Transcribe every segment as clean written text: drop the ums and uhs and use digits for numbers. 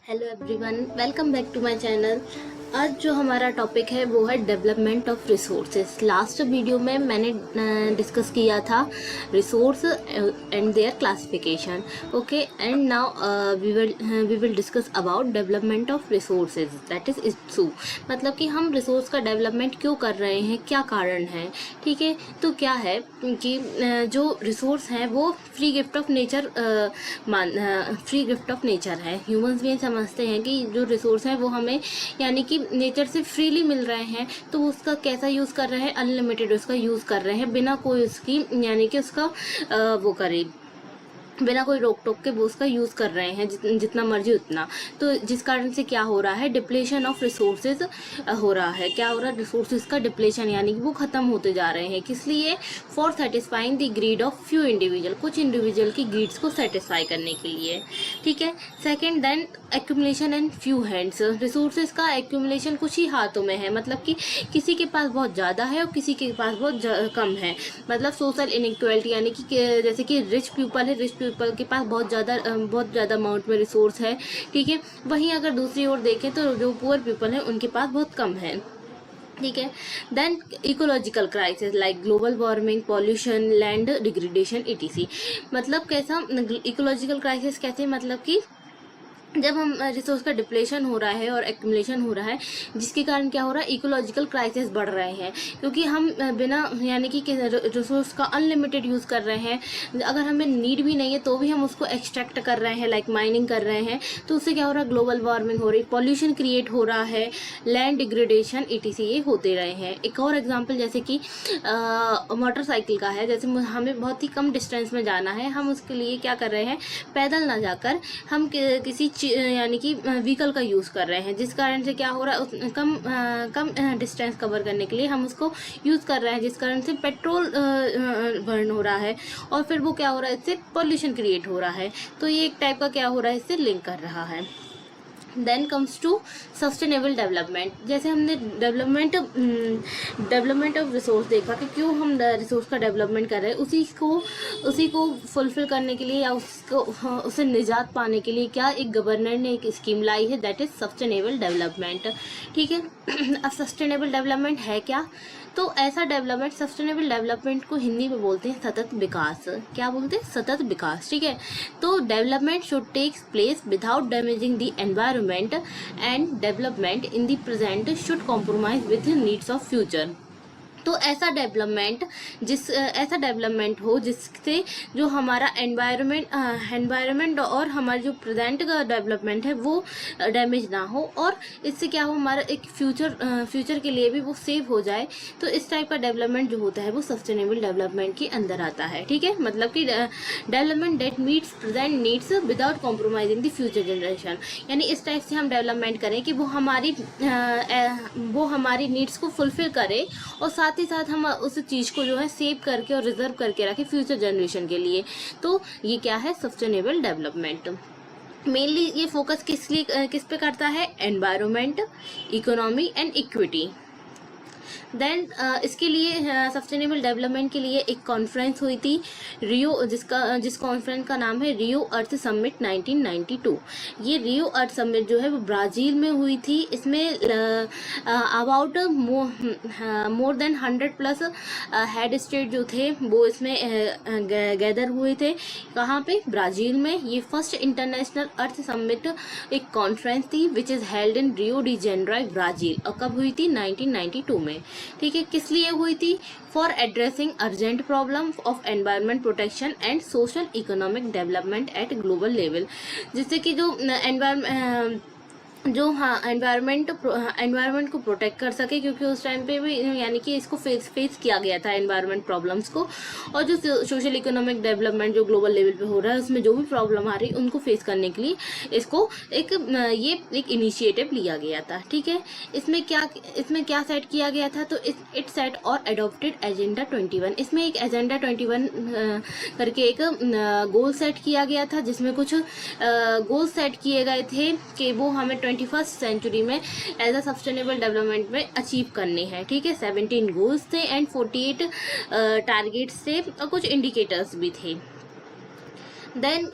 Hello everyone, welcome back to my channel. आज जो हमारा टॉपिक है वो है development of resources. Last video में मैंने डिस्कस किया था resource and their classification. Okay, and now we will discuss about development of resources, that is issue. मतलब कि हम रिसोर्स का डेवलपमेंट क्यों कर रहे हैं, क्या कारण है। ठीक है, तो क्या है कि जो रिसोर्स हैं वो free gift of nature free gift of nature है। ह्यूमंस भी समझते हैं कि जो रिसोर्स हैं वो हमें यानी कि नेचर से फ्रीली मिल रहे हैं, तो वो उसका कैसा यूज़ कर रहे हैं, अनलिमिटेड उसका यूज़ कर रहे हैं, बिना कोई उसकी यानी कि उसका वो करे, बिना कोई रोक टोक के वो उसका यूज़ कर रहे हैं जितना मर्जी उतना। तो जिस कारण से क्या हो रहा है, डिप्लेशन ऑफ रिसोर्सेज हो रहा है। क्या हो रहा है, रिसोर्सेज का डिप्लेशन, यानी कि वो ख़त्म होते जा रहे हैं। किस लिए? For satisfying the greed of few individual, कुछ इंडिविजुअल की ग्रीड्स को सेटिस्फाई करने के लिए। ठीक है। Second, then accumulation and few hands. Resources का एक्यूमुलेशन कुछ ही हाथों में है, मतलब कि किसी के पास बहुत ज़्यादा है और किसी के पास बहुत कम है। मतलब सोशल इनइक्वालिटी, यानी कि जैसे कि रिच पीपल है, रिच पीपल के पास बहुत ज़्यादा अमाउंट में रिसोर्स है। ठीक है। वहीं अगर दूसरी ओर देखें तो जो पुअर पीपल है उनके पास बहुत कम है। ठीक है। Then ecological crisis like global warming, pollution, land degradation etc। मतलब कैसा इकोलॉजिकल क्राइसिस? कैसे? मतलब कि जब हम रिसोर्स का डिप्लेशन हो रहा है और एक्यूमुलेशन हो रहा है, जिसके कारण क्या हो रहा है, इकोलॉजिकल क्राइसिस बढ़ रहे हैं। क्योंकि हम बिना यानी कि रिसोर्स का अनलिमिटेड यूज़ कर रहे हैं। अगर हमें नीड भी नहीं है तो भी हम उसको एक्सट्रैक्ट कर रहे हैं, लाइक माइनिंग कर रहे हैं। तो उससे क्या हो रहा है, ग्लोबल वार्मिंग हो रही, पॉल्यूशन क्रिएट हो रहा है, लैंड डिग्रेडेशन etc ये होते रहे हैं। एक और एग्जाम्पल जैसे कि मोटरसाइकिल का है। जैसे हमें बहुत ही कम डिस्टेंस में जाना है, हम उसके लिए क्या कर रहे हैं, पैदल ना जाकर हम किसी यानी कि व्हीकल का यूज़ कर रहे हैं, जिस कारण से क्या हो रहा है, कम डिस्टेंस कवर करने के लिए हम उसको यूज़ कर रहे हैं, जिस कारण से पेट्रोल बर्न हो रहा है और फिर वो क्या हो रहा है, इससे पॉल्यूशन क्रिएट हो रहा है। तो ये एक टाइप का क्या हो रहा है, इससे लिंक कर रहा है। Then comes to sustainable development. जैसे हमने डेवलपमेंट ऑफ रिसोर्स देखा कि क्यों हम रिसोर्स का डेवलपमेंट कर रहे हैं, उसी को फुलफिल करने के लिए या उससे निजात पाने के लिए क्या एक गवर्नर ने एक स्कीम लाई है, दैट इज सस्टेनेबल डेवलपमेंट। ठीक है। अब सस्टेनेबल डेवलपमेंट है क्या? तो ऐसा डेवलपमेंट, सस्टेनेबल डेवलपमेंट को हिंदी में बोलते हैं सतत विकास। क्या बोलते हैं? सतत विकास। ठीक है। तो development should take place without damaging the environment and development in the present should compromise with needs of future. तो ऐसा डेवलपमेंट हो जिससे जो हमारा एनवायरनमेंट और हमारी जो प्रेजेंट का डेवलपमेंट है वो डैमेज ना हो, और इससे क्या हो, हमारा एक फ्यूचर के लिए भी वो सेव हो जाए। तो इस टाइप का डेवलपमेंट जो होता है वो सस्टेनेबल डेवलपमेंट के अंदर आता है। ठीक है। मतलब कि development that meets present needs without compromising the future generation. यानी इस टाइप से हम डेवलपमेंट करें कि वो हमारी नीड्स को फुलफिल करे और साथ ही साथ हम उस चीज़ को जो है सेव करके और रिजर्व करके रखें फ्यूचर जनरेशन के लिए। तो ये क्या है, सस्टेनेबल डेवलपमेंट। मेनली ये फोकस किस पे करता है? Environment, economy and equity. Then इसके लिए सस्टेनेबल डेवलपमेंट के लिए एक कॉन्फ्रेंस हुई थी रियो, जिस कॉन्फ्रेंस का नाम है रियो अर्थ समिट 1992। ये रियो अर्थ समिट जो है वो ब्राज़ील में हुई थी। इसमें about more than 100+ head state जो थे वो इसमें गैदर हुए थे। कहाँ पे? ब्राज़ील में। ये फर्स्ट इंटरनेशनल अर्थ समिट एक कॉन्फ्रेंस थी which is held in Rio de Janeiro, Brazil. और कब हुई थी? 1992 में। ठीक है। किस लिए हुई थी? For addressing urgent problem of environment protection and social economic development at global level. जिससे कि जो एनवायरनमेंट को प्रोटेक्ट कर सके, क्योंकि उस टाइम पे भी यानी कि इसको फेस किया गया था एनवायरनमेंट प्रॉब्लम्स को। और जो सोशल इकोनॉमिक डेवलपमेंट जो ग्लोबल लेवल पे हो रहा है उसमें जो भी प्रॉब्लम आ रही है उनको फेस करने के लिए इसको ये एक इनिशिएटिव लिया गया था। ठीक है। इसमें क्या सेट किया गया था? तो इट सेट और एडॉप्टेड एजेंडा 21। इसमें एक एजेंडा 21 करके एक गोल सेट किया गया था, जिसमें कुछ गोल सेट किए गए थे कि वो हमें 21st सेंचुरी में एज अ सस्टेनेबल डेवलपमेंट में अचीव करने हैं। ठीक है। 17 गोल्स थे एंड 48 टारगेट्स थे और कुछ इंडिकेटर्स भी थे। देन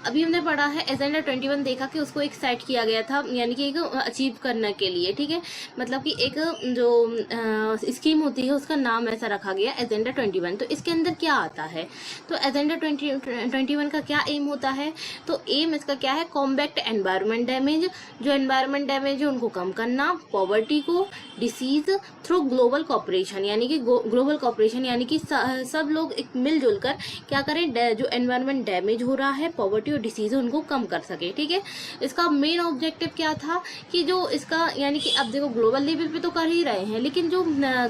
अभी हमने पढ़ा है एजेंडा 21 देखा कि उसको एक सेट किया गया था, यानी कि एक अचीव करने के लिए, ठीक है, मतलब कि एक जो स्कीम होती है उसका नाम ऐसा रखा गया एजेंडा 21। तो इसके अंदर क्या आता है, तो एजेंडा 21 का क्या एम होता है, तो एम इसका क्या है, कॉम्बैक्ट एनवायरमेंट डैमेज, जो एनवायरमेंट डैमेज है उनको कम करना, पॉवर्टी को, डिसीज थ्रू ग्लोबल कॉपरेशन, यानी कि ग्लोबल कॉपरेशन यानी कि सब लोग एक मिलजुल कर क्या करें, जो एनवायरमेंट डैमेज हो रहा है, पॉवर्टी और डिसीज उनको कम कर सके, ठीक है। इसका मेन ऑब्जेक्टिव क्या था कि जो इसका यानी कि अब देखो ग्लोबल लेवल पे तो कर ही रहे हैं, लेकिन जो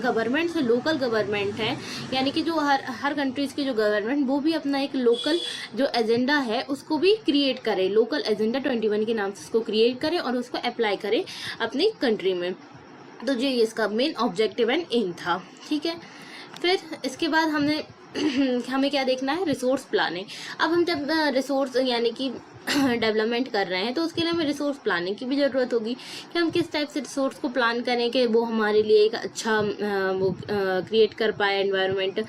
गवर्नमेंट है, लोकल गवर्नमेंट है, यानी कि जो हर कंट्रीज की जो गवर्नमेंट, वो भी अपना एक लोकल जो एजेंडा है उसको भी क्रिएट करे, लोकल एजेंडा 21 के नाम से उसको क्रिएट करे और उसको अप्लाई करे अपनी कंट्री में। तो ये इसका मेन ऑब्जेक्टिव एंड एम था, ठीक है। फिर इसके बाद हमें क्या देखना है, रिसोर्स प्लानिंग। अब हम जब रिसोर्स यानी कि डेवलपमेंट कर रहे हैं तो उसके लिए हमें रिसोर्स प्लानिंग की भी ज़रूरत होगी कि हम किस टाइप से रिसोर्स को प्लान करें कि वो हमारे लिए एक अच्छा वो क्रिएट कर पाए एनवायरनमेंट,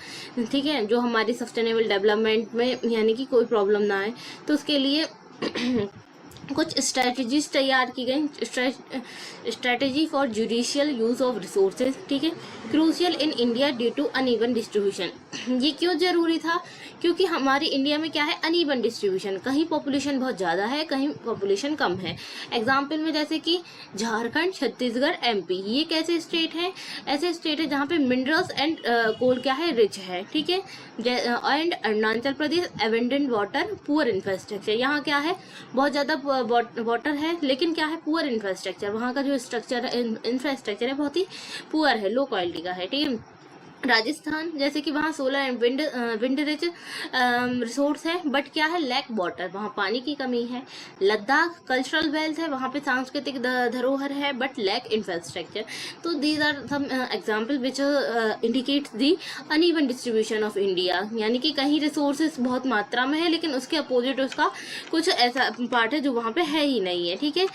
ठीक है, जो हमारी सस्टेनेबल डेवलपमेंट में यानी कि कोई प्रॉब्लम ना आए। तो उसके लिए कुछ स्ट्रेटजीज तैयार की गई, strategy for judicial use of resources, ठीक है, crucial in India due to uneven distribution. ये क्यों जरूरी था, क्योंकि हमारी इंडिया में क्या है, अनइवन डिस्ट्रीब्यूशन, कहीं पॉपुलेशन बहुत ज़्यादा है, कहीं पॉपुलेशन कम है। एग्जाम्पल में जैसे कि झारखंड, छत्तीसगढ़, एमपी, ये कैसे स्टेट है, ऐसे स्टेट है जहाँ पे मिनरल्स एंड कोल क्या है, रिच है, ठीक है। And Arunachal Pradesh, abundant water, poor infrastructure, यहाँ क्या है, बहुत ज़्यादा वाटर है लेकिन क्या है, पुअर इंफ्रास्ट्रक्चर, वहाँ का जो स्ट्रक्चर इंफ्रास्ट्रक्चर है बहुत ही पुअर है, लो क्वालिटी का है, ठीक है। राजस्थान जैसे कि वहाँ solar and wind rich resource है, बट क्या है, लैक वाटर, वहाँ पानी की कमी है। लद्दाख कल्चरल वेल्थ है, वहाँ पे सांस्कृतिक धरोहर है, बट लैक इंफ्रास्ट्रक्चर। तो these are some example which indicates the uneven distribution of India, यानी कि कहीं रिसोर्सेज बहुत मात्रा में है लेकिन उसके अपोजिट उसका कुछ ऐसा पार्ट है जो वहाँ पे है ही नहीं है, ठीक है।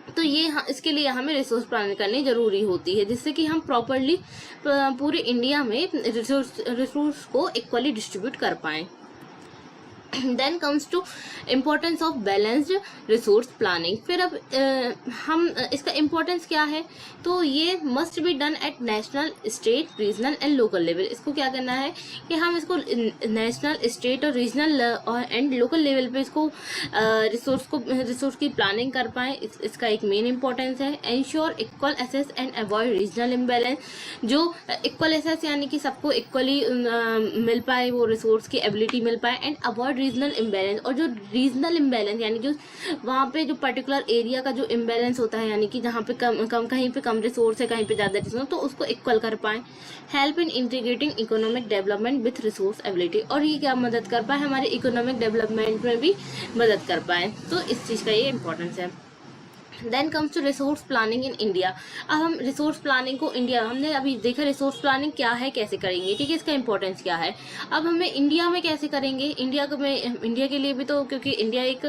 तो ये इसके लिए हमें रिसोर्स प्लानिंग करनी जरूरी होती है, जिससे कि हम प्रॉपरली पूरे इंडिया में रिसोर्स को इक्वली डिस्ट्रीब्यूट कर पाएं। Then comes to importance of balanced resource planning. फिर अब हम इसका इम्पोर्टेंस क्या है, तो ये must be done at national, state, regional and local level. इसको क्या करना है कि हम इसको नेशनल, स्टेट और रीजनल एंड लोकल लेवल पे इसको रिसोर्स की प्लानिंग कर पाएँ। इसका एक मेन इंपॉर्टेंस है। Ensure equal access and avoid regional imbalance. जो इक्वल एसेस यानी कि सबको इक्वली मिल पाए, वो रिसोर्स की एबिलिटी मिल पाए, एंड अवॉइड रीजनल इम्बैलेंस। और जो रीजनल इम्बैलेंस यानी जो वहाँ पे जो पर्टिकुलर एरिया का जो इम्बैलेंस होता है, यानी कि जहाँ पे कम कहीं पे कम रिसोर्स है, कहीं पे ज़्यादा रिसोर्स, तो उसको इक्वल कर पाएँ। Help in integrating economic development with resource ability. और ये क्या मदद कर पाए, हमारे इकोनॉमिक डेवलपमेंट में भी मदद कर पाए। तो इस चीज़ का ये इंपॉर्टेंस है। Then comes to resource planning in India. अब हम रिसोर्स प्लानिंग को इंडिया, हमने अभी देखा रिसोर्स प्लानिंग क्या है, कैसे करेंगे, ठीक है, इसका इंपॉर्टेंस क्या है। अब हमें इंडिया में कैसे करेंगे, इंडिया के लिए भी, तो क्योंकि इंडिया एक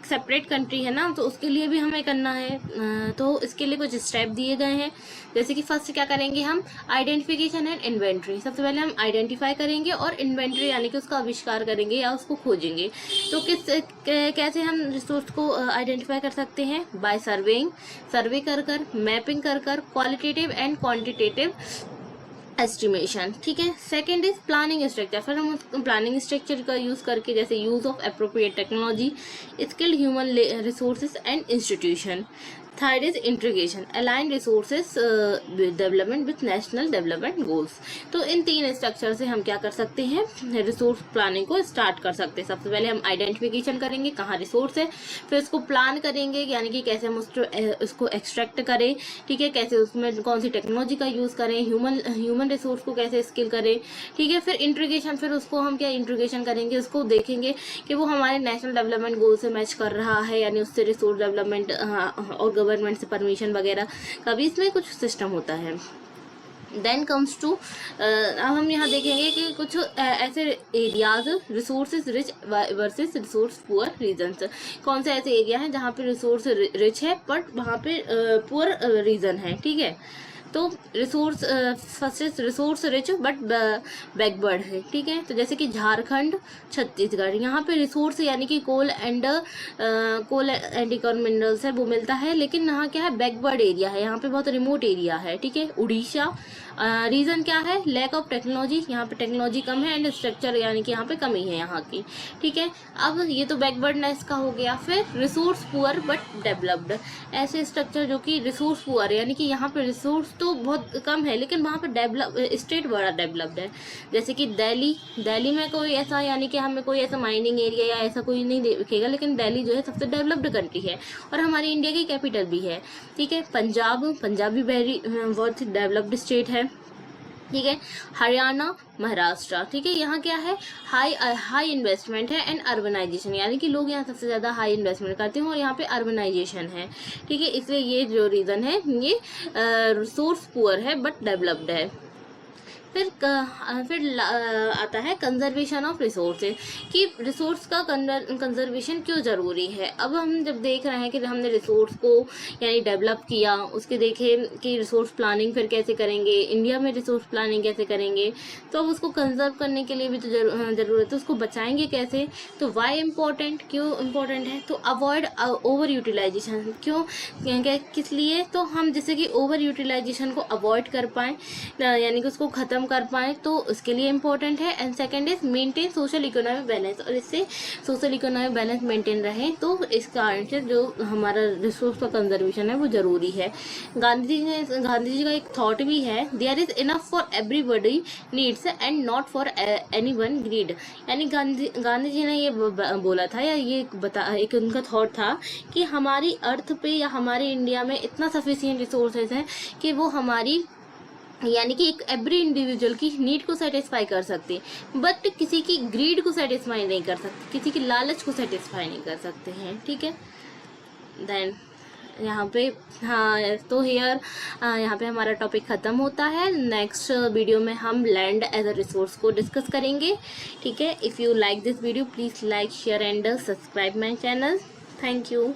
सेपरेट कंट्री है ना, तो उसके लिए भी हमें करना है। तो इसके लिए कुछ स्टेप दिए गए हैं, जैसे कि फर्स्ट क्या करेंगे हम, आइडेंटिफिकेशन एंड इन्वेंट्री। सबसे पहले हम आइडेंटिफाई करेंगे और इन्वेंट्री यानी कि उसका आविष्कार करेंगे या उसको खोजेंगे। तो कैसे हम रिसोर्स को आइडेंटिफाई कर सकते हैं, बाय सर्वेइंग, सर्वे कर मैपिंग कर क्वालिटेटिव एंड क्वांटिटेटिव एस्टिमेशन, ठीक है। Second is planning structure. फिर हम प्लानिंग स्ट्रक्चर का यूज करके, जैसे use of appropriate technology, skilled human resources and institution. Third is integration, align resources development with national development goals. तो इन तीन स्ट्रक्चर से हम क्या कर सकते हैं, रिसोर्स प्लानिंग को स्टार्ट कर सकते हैं। सबसे पहले हम आइडेंटिफिकेशन करेंगे कहाँ रिसोर्स है, फिर उसको प्लान करेंगे, यानी कि कैसे हम उसको एक्सट्रैक्ट करें, ठीक है, कैसे उसमें कौन सी टेक्नोलॉजी का यूज़ करें, ह्यूमन रिसोर्स को कैसे स्किल करें, ठीक है। फिर इंटीग्रेशन, फिर उसको हम क्या इंटीग्रेशन करेंगे, उसको देखेंगे कि वो हमारे नेशनल डेवलपमेंट गोल से मैच कर रहा है, यानी उससे रिसोर्स डेवलपमेंट और गवर्नमेंट से परमिशन वगैरह का भी इसमें कुछ सिस्टम होता है। देन कम्स टू, अब हम यहाँ देखेंगे कि कुछ ऐसे areas, resources rich versus resource poor regions. कौन से ऐसे एरिया हैं जहाँ पे रिसोर्स रिच है बट वहाँ पे पुअर रीजन है, ठीक है। तो resource first is resource rich but backward है, ठीक है। तो जैसे कि झारखंड, छत्तीसगढ़, यहाँ पे रिसोर्स यानी कि कोल एंड मिनरल्स है वो मिलता है, लेकिन यहाँ क्या है, बैकवर्ड एरिया है, यहाँ पे बहुत रिमोट एरिया है, ठीक है। उड़ीसा, रीज़न क्या है, लैक ऑफ टेक्नोलॉजी, यहाँ पे टेक्नोलॉजी कम है, एंड स्ट्रक्चर यानी कि यहाँ पे कमी है यहाँ की, ठीक है। अब ये तो बैकवर्डनेस का हो गया। फिर रिसोर्स पुअर बट डेवलप्ड, ऐसे स्ट्रक्चर जो कि रिसोर्स पुअर यानी कि यहाँ पे रिसोर्स तो बहुत कम है लेकिन वहाँ पे डेवलप स्टेट बड़ा डेवलप्ड है। जैसे कि दिल्ली में कोई ऐसा यानी कि हमें कोई ऐसा माइनिंग एरिया या ऐसा कोई नहीं दिखेगा, लेकिन दिल्ली जो है सबसे डेवलप्ड कंट्री है और हमारी इंडिया की कैपिटल भी है, ठीक है। पंजाब भी बहुत डेवलप्ड स्टेट है, ठीक है। हरियाणा, महाराष्ट्र, ठीक है। यहाँ क्या है, हाई इन्वेस्टमेंट है एंड अर्बनाइजेशन, यानी कि लोग यहाँ सबसे ज़्यादा हाई इन्वेस्टमेंट करते हैं और यहाँ पे अर्बनाइजेशन है, ठीक है। इसलिए ये जो रीज़न है ये रिसोर्स पुअर है बट डेवलप्ड है। फिर आता है कंजर्वेशन ऑफ रिसोर्सेज, कि रिसोर्स का कंजर्वेशन क्यों ज़रूरी है। अब हम जब देख रहे हैं कि हमने रिसोर्स को यानी डेवलप किया, उसके देखे कि रिसोर्स प्लानिंग फिर कैसे करेंगे, इंडिया में रिसोर्स प्लानिंग कैसे करेंगे, तो अब उसको कंजर्व करने के लिए भी तो ज़रूरत है, उसको बचाएंगे कैसे। तो वाई इम्पोर्टेंट, क्यों इम्पोर्टेंट है, तो अवॉइड ओवर यूटिलाइजेशन, क्यों किस लिए, तो हम जैसे कि ओवर यूटिलाइजेशन को अवॉइड कर पाएँ यानी कि उसको ख़त्म कर पाएँ, तो उसके लिए इम्पोर्टेंट है। And second is maintain social economic balance, और इससे सोशल इकोनॉमिक बैलेंस मेंटेन रहे, तो इस कारण से जो हमारा रिसोर्स का कंजर्वेशन है वो ज़रूरी है। गांधी जी का एक थॉट भी है, there is enough for everybody needs and not for any one greed, यानी गांधी जी ने ये बोला था, या ये एक उनका थॉट था कि हमारी अर्थ पे या हमारे इंडिया में इतना सफिशिएंट रिसोर्सेज हैं कि वो हमारी यानी कि एक एवरी इंडिविजुअल की नीड को सेटिस्फाई कर सकते, बट किसी की ग्रीड को सेटिस्फाई नहीं कर सकते, किसी की लालच को सेटिस्फाई नहीं कर सकते हैं, ठीक है। देन यहाँ पे तो यहाँ पे हमारा टॉपिक ख़त्म होता है। नेक्स्ट वीडियो में हम लैंड एज अ रिसोर्स को डिस्कस करेंगे, ठीक है। If you like this video please like, share and subscribe my channel. Thank you.